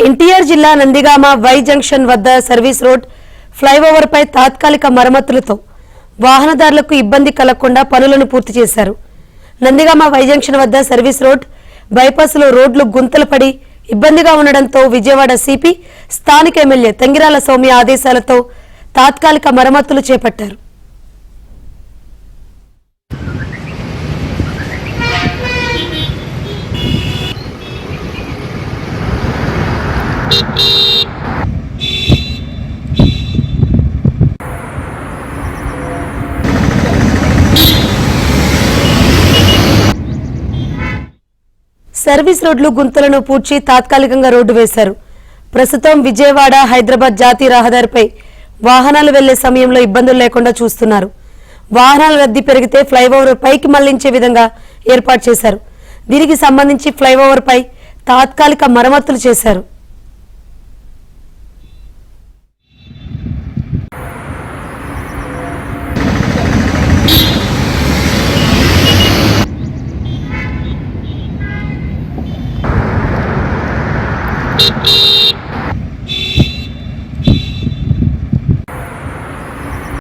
ఎన్టీఆర్ జిల్లా Nandigama Y junction వద్ద service road flyover పై తాత్కాలిక మరమ్మతులతో వాహనదారులకు ఇబ్బంది కలగకుండా పనులను పూర్తి చేశారు. నందిగామ వై జంక్షన్ వద్ద సర్వీస్ రోడ్ బైపాస్ లో రోడ్లు గుంతలు పడి ఇబ్బందిగా ఉండడంతో విజయవాడ సిపి స్థానిక ఎమ్మెల్యే తంగిరాల సౌమ్య ఆదేశాలతో తాత్కాలిక మరమ్మతులు చేపట్టారు. సర్వీస్ రోడ్లు గుంతలను పూడ్చి తాత్కాలికంగా రోడ్డు వేశారు. ప్రస్తుతం విజయవాడ హైదరాబాద్ జాతీయ రహదారిపై వాహనాలు వెళ్లే సమయంలో ఇబ్బందులు లేకుండా చూస్తున్నారు. వాహనాల రద్దీ పెరిగితే ఫ్లైఓవర్ పైకి మళ్లించే విధంగా ఏర్పాటు చేశారు. దీనికి సంబంధించి ఫ్లైఓవర్ పై తాత్కాలిక మరమ్మతులు చేశారు.